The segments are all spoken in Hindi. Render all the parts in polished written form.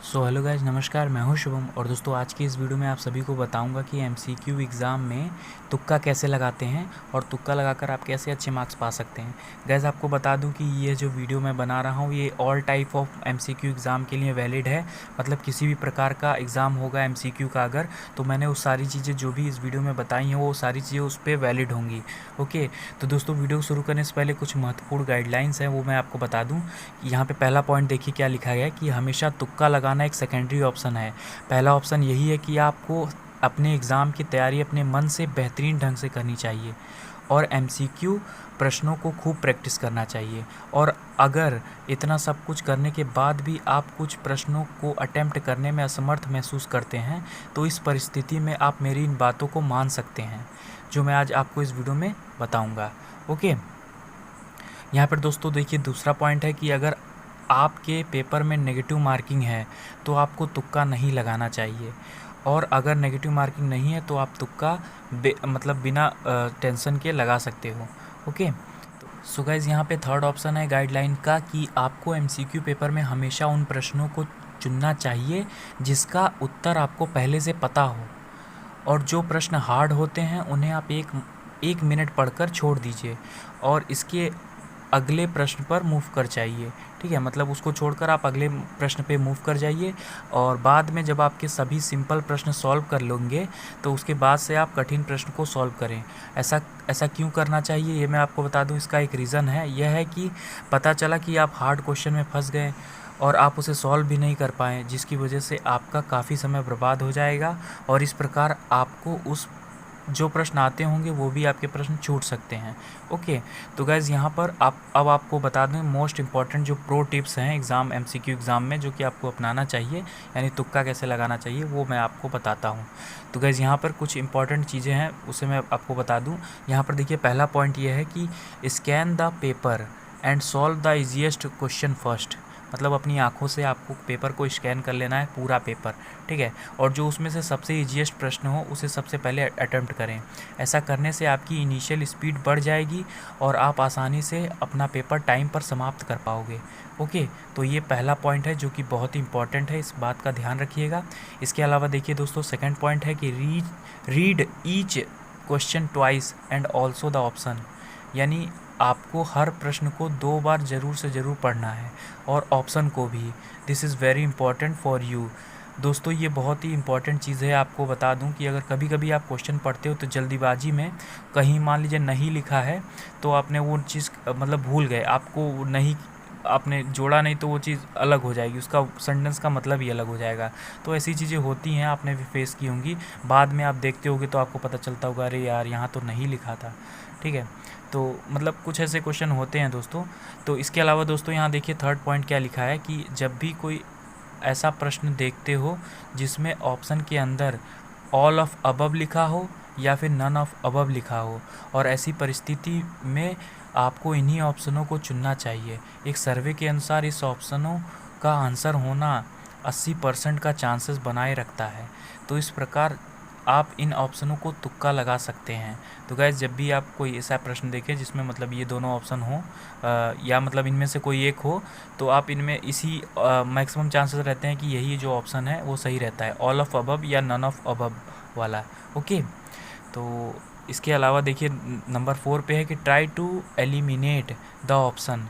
हेलो गाइज, नमस्कार। मैं हूं शुभम और दोस्तों आज की इस वीडियो में आप सभी को बताऊंगा कि एमसीक्यू एग्ज़ाम में तुक्का कैसे लगाते हैं और तुक्का लगाकर आप कैसे अच्छे मार्क्स पा सकते हैं। गाइज आपको बता दूं कि ये जो वीडियो मैं बना रहा हूं ये all type of MCQ exam के लिए वैलिड है। मतलब किसी भी प्रकार का एग्ज़ाम होगा एमसीक्यू का अगर, तो मैंने वो सारी चीज़ें जो भी इस वीडियो में बताई हैं वो सारी चीज़ें उस पर वैलिड होंगी। ओके, तो दोस्तों वीडियो शुरू करने से पहले कुछ महत्वपूर्ण गाइडलाइंस हैं वो मैं आपको बता दूँ। यहाँ पे पहला पॉइंट देखिए क्या लिखा गया है कि हमेशा तुक्का लगाना एक सेकेंडरी ऑप्शन है। पहला ऑप्शन यही है कि आपको अपने एग्ज़ाम की तैयारी अपने मन से बेहतरीन ढंग से करनी चाहिए और एमसीक्यू प्रश्नों को खूब प्रैक्टिस करना चाहिए। और अगर इतना सब कुछ करने के बाद भी आप कुछ प्रश्नों को अटेम्प्ट करने में असमर्थ महसूस करते हैं तो इस परिस्थिति में आप मेरी इन बातों को मान सकते हैं जो मैं आज आपको इस वीडियो में बताऊंगा। ओके, यहाँ पर दोस्तों देखिए दूसरा पॉइंट है कि अगर आपके पेपर में नेगेटिव मार्किंग है तो आपको तुक्का नहीं लगाना चाहिए, और अगर नेगेटिव मार्किंग नहीं है तो आप तुक्का मतलब बिना टेंशन के लगा सकते हो। ओके, सो गाइज यहाँ पे थर्ड ऑप्शन है गाइडलाइन का कि आपको एमसीक्यू पेपर में हमेशा उन प्रश्नों को चुनना चाहिए जिसका उत्तर आपको पहले से पता हो, और जो प्रश्न हार्ड होते हैं उन्हें आप एक मिनट पढ़कर छोड़ दीजिए और इसके अगले प्रश्न पर मूव कर जाइए। ठीक है, मतलब उसको छोड़कर आप अगले प्रश्न पे मूव कर जाइए और बाद में जब आपके सभी सिंपल प्रश्न सॉल्व कर लेंगे तो उसके बाद से आप कठिन प्रश्न को सॉल्व करें। ऐसा ऐसा क्यों करना चाहिए ये मैं आपको बता दूं। इसका एक रीज़न है, यह है कि पता चला कि आप हार्ड क्वेश्चन में फंस गए और आप उसे सॉल्व भी नहीं कर पाएँ, जिसकी वजह से आपका काफ़ी समय बर्बाद हो जाएगा और इस प्रकार आपको उस जो प्रश्न आते होंगे वो भी आपके प्रश्न छूट सकते हैं। ओके, तो गाइज़ यहाँ पर अब आपको बता दें मोस्ट इंपॉर्टेंट जो प्रो टिप्स हैं एग्ज़ाम एमसीक्यू एग्ज़ाम में जो कि आपको अपनाना चाहिए, यानी तुक्का कैसे लगाना चाहिए वो मैं आपको बताता हूँ। तो गाइज़ यहाँ पर कुछ इंपॉर्टेंट चीज़ें हैं उसे मैं आपको बता दूँ। यहाँ पर देखिए पहला पॉइंट ये है कि scan the paper and solve the easiest question first. मतलब अपनी आँखों से आपको पेपर को स्कैन कर लेना है, पूरा पेपर। ठीक है, और जो उसमें से सबसे ईजीएस्ट प्रश्न हो उसे सबसे पहले अटेम्प्ट करें। ऐसा करने से आपकी इनिशियल स्पीड बढ़ जाएगी और आप आसानी से अपना पेपर टाइम पर समाप्त कर पाओगे। ओके, तो ये पहला पॉइंट है जो कि बहुत ही इंपॉर्टेंट है, इस बात का ध्यान रखिएगा। इसके अलावा देखिए दोस्तों सेकंड पॉइंट है कि read each question twice and also the option. यानी आपको हर प्रश्न को 2 बार ज़रूर से ज़रूर पढ़ना है और ऑप्शन को भी। This is very important for you. दोस्तों ये बहुत ही इंपॉर्टेंट चीज़ है। आपको बता दूं कि अगर कभी कभी आप क्वेश्चन पढ़ते हो तो जल्दीबाजी में कहीं मान लीजिए नहीं लिखा है तो आपने वो चीज़ मतलब भूल गए, आपको नहीं आपने जोड़ा नहीं तो वो चीज़ अलग हो जाएगी, उसका सेंटेंस का मतलब ही अलग हो जाएगा। तो ऐसी चीज़ें होती हैं, आपने भी फेस की होंगी। बाद में आप देखते होगे तो आपको पता चलता होगा अरे यार यहाँ तो नहीं लिखा था। ठीक है, तो मतलब कुछ ऐसे क्वेश्चन होते हैं दोस्तों। तो इसके अलावा दोस्तों यहाँ देखिए थर्ड पॉइंट क्या लिखा है कि जब भी कोई ऐसा प्रश्न देखते हो जिसमें ऑप्शन के अंदर ऑल ऑफ अबव लिखा हो या फिर नन ऑफ अबव लिखा हो, और ऐसी परिस्थिति में आपको इन्हीं ऑप्शनों को चुनना चाहिए। एक सर्वे के अनुसार इस ऑप्शनों का आंसर होना 80% का चांसेस बनाए रखता है। तो इस प्रकार आप इन ऑप्शनों को तुक्का लगा सकते हैं। तो गाइस जब भी आप कोई ऐसा प्रश्न देखें जिसमें मतलब ये दोनों ऑप्शन हो या मतलब इनमें से कोई एक हो, तो आप इनमें इसी मैक्सिमम चांसेस रहते हैं कि यही जो ऑप्शन है वो सही रहता है, ऑल ऑफ अबव या नन ऑफ अबव वाला। ओके, तो इसके अलावा देखिए नंबर 4 पे है कि try to eliminate the option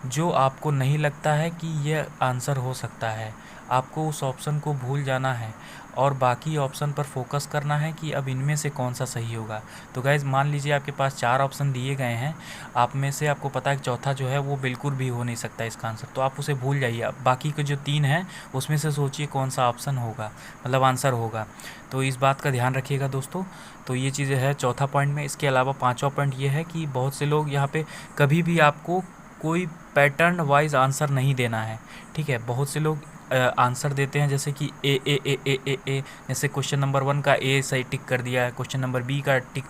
जो आपको नहीं लगता है कि यह आंसर हो सकता है। आपको उस ऑप्शन को भूल जाना है और बाकी ऑप्शन पर फोकस करना है कि अब इनमें से कौन सा सही होगा। तो गाइज़ मान लीजिए आपके पास 4 ऑप्शन दिए गए हैं, आप में से आपको पता है कि चौथा जो है वो बिल्कुल भी हो नहीं सकता इसका आंसर, तो आप उसे भूल जाइए। अब बाकी के जो 3 हैं उसमें से सोचिए कौन सा ऑप्शन होगा, मतलब आंसर होगा। तो इस बात का ध्यान रखिएगा दोस्तों। तो ये चीज़ें है चौथा पॉइंट में। इसके अलावा 5वां पॉइंट ये है कि बहुत से लोग यहाँ पे कभी भी आपको कोई पैटर्न वाइज आंसर नहीं देना है। ठीक है, बहुत से लोग आंसर देते हैं जैसे कि ए, जैसे क्वेश्चन नंबर 1 का ए सही टिक कर दिया है, क्वेश्चन नंबर बी का टिक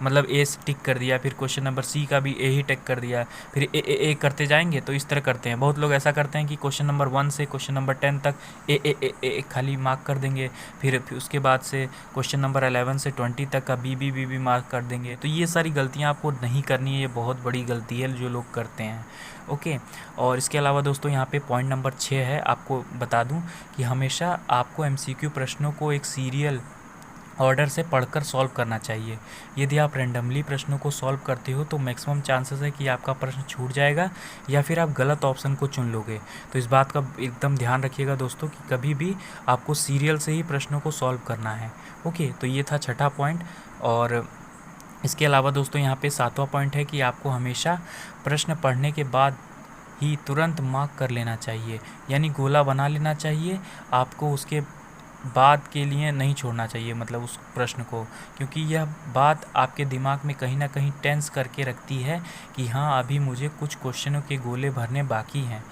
मतलब ए टिक कर दिया, फिर क्वेश्चन नंबर सी का भी ए ही टिक कर दिया, फिर ए करते जाएंगे। तो इस तरह करते हैं, बहुत लोग ऐसा करते हैं कि क्वेश्चन नंबर 1 से क्वेश्चन नंबर 10 तक ए खाली मार्क कर देंगे, फिर उसके बाद से क्वेश्चन नंबर 11 से 20 तक का बी मार्क कर देंगे। तो ये सारी गलतियाँ आपको नहीं करनी है, ये बहुत बड़ी गलती है जो लोग करते हैं। ओके, और इसके अलावा दोस्तों यहाँ पे पॉइंट नंबर 6 है, आपको बता दूं कि हमेशा आपको एमसीक्यू प्रश्नों को एक सीरियल ऑर्डर से पढ़कर सॉल्व करना चाहिए। यदि आप रैंडमली प्रश्नों को सॉल्व करते हो तो मैक्सिमम चांसेस है कि आपका प्रश्न छूट जाएगा या फिर आप गलत ऑप्शन को चुन लोगे। तो इस बात का एकदम ध्यान रखिएगा दोस्तों कि कभी भी आपको सीरियल से ही प्रश्नों को सॉल्व करना है। ओके, तो ये था छठा पॉइंट। और इसके अलावा दोस्तों यहाँ पे 7वां पॉइंट है कि आपको हमेशा प्रश्न पढ़ने के बाद ही तुरंत मार्क कर लेना चाहिए, यानी गोला बना लेना चाहिए। आपको उसके बाद के लिए नहीं छोड़ना चाहिए, मतलब उस प्रश्न को, क्योंकि यह बात आपके दिमाग में कहीं ना कहीं टेंस करके रखती है कि हाँ अभी मुझे कुछ क्वेश्चनों के गोले भरने बाकी हैं।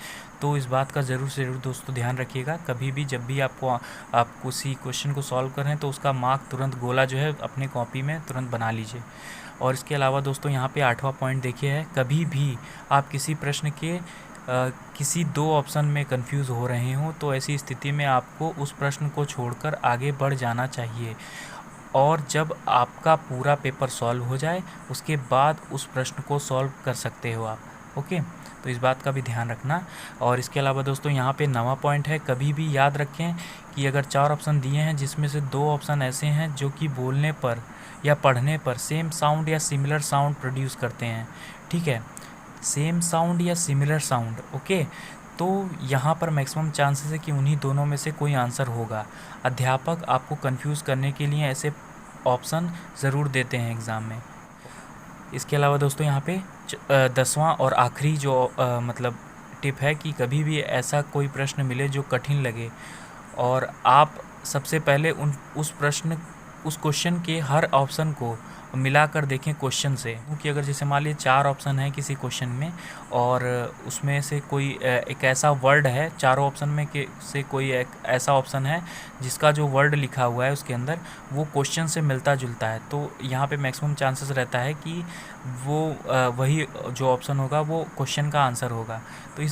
तो इस बात का ज़रूर से ज़रूर दोस्तों ध्यान रखिएगा। कभी भी जब भी आप किसी क्वेश्चन को सॉल्व कर रहे हैं तो उसका मार्क तुरंत गोला जो है अपने कॉपी में तुरंत बना लीजिए। और इसके अलावा दोस्तों यहाँ पे 8वां पॉइंट देखिए है, कभी भी आप किसी प्रश्न के किसी 2 ऑप्शन में कंफ्यूज हो रहे हो तो ऐसी स्थिति में आपको उस प्रश्न को छोड़कर आगे बढ़ जाना चाहिए, और जब आपका पूरा पेपर सॉल्व हो जाए उसके बाद उस प्रश्न को सॉल्व कर सकते हो आप। ओके, तो इस बात का भी ध्यान रखना। और इसके अलावा दोस्तों यहाँ पे 9वां पॉइंट है, कभी भी याद रखें कि अगर 4 ऑप्शन दिए हैं जिसमें से 2 ऑप्शन ऐसे हैं जो कि बोलने पर या पढ़ने पर सेम साउंड या सिमिलर साउंड प्रोड्यूस करते हैं, ठीक है, सेम साउंड या सिमिलर साउंड। ओके, तो यहाँ पर मैक्सिमम चांसेस है कि उन्हीं दोनों में से कोई आंसर होगा। अध्यापक आपको कंफ्यूज करने के लिए ऐसे ऑप्शन ज़रूर देते हैं एग्ज़ाम में। इसके अलावा दोस्तों यहाँ पे 10वां और आखिरी जो मतलब टिप है कि कभी भी ऐसा कोई प्रश्न मिले जो कठिन लगे और आप सबसे पहले उस क्वेश्चन के हर ऑप्शन को मिलाकर देखें क्वेश्चन से, क्योंकि अगर जैसे मान लीजिए 4 ऑप्शन है किसी क्वेश्चन में और उसमें से कोई एक ऐसा वर्ड है, चारों ऑप्शन में से कोई एक ऐसा ऑप्शन है जिसका जो वर्ड लिखा हुआ है उसके अंदर वो क्वेश्चन से मिलता जुलता है, तो यहाँ पे मैक्सिमम चांसेस रहता है कि वो वही जो ऑप्शन होगा वो क्वेश्चन का आंसर होगा। तो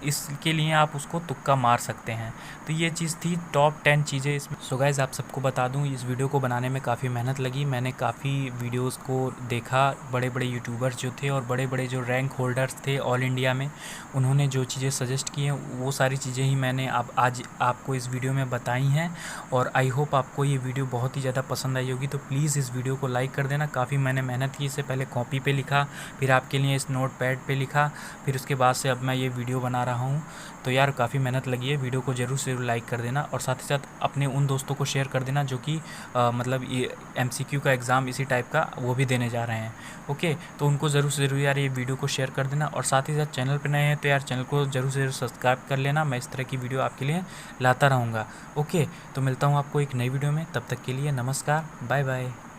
इसके लिए आप उसको तुक्का मार सकते हैं। तो ये चीज़ थी टॉप 10 चीज़ें इसमें। सो गाइस, आप सबको बता दूं इस वीडियो को बनाने में काफ़ी मेहनत लगी। मैंने काफ़ी वीडियोस को देखा, बड़े बड़े यूट्यूबर्स जो थे और बड़े बड़े जो रैंक होल्डर्स थे ऑल इंडिया में, उन्होंने जो चीज़ें सजेस्ट की हैं वो सारी चीज़ें ही मैंने आज आपको इस वीडियो में बताई हैं। और आई होप आपको ये वीडियो बहुत ही ज़्यादा पसंद आई होगी। तो प्लीज़ इस वीडियो को लाइक कर देना। काफ़ी मैंने मेहनत की, इससे पहले कॉपी पे लिखा, फिर आपके लिए इस नोट पैड पे लिखा, फिर उसके बाद से अब मैं ये वीडियो बना रहा हूँ। तो यार काफ़ी मेहनत लगी है। वीडियो को ज़रूर से लाइक कर देना और साथ ही साथ अपने उन दोस्तों को शेयर कर देना जो कि मतलब ये MCQ का एग्ज़ाम इसी टाइप का वो भी देने जा रहे हैं। ओके, तो उनको ज़रूर से ज़रूर यार ये वीडियो को शेयर कर देना। और साथ ही साथ चैनल पर नए हैं तो यार चैनल को ज़रूर से ज़रूर सब्सक्राइब कर लेना। मैं इस तरह की वीडियो आपके लिए लाता रहूँगा। ओके, तो मिलता हूँ आपको एक नई वीडियो में, तब तक के लिए नमस्कार, बाय बाय।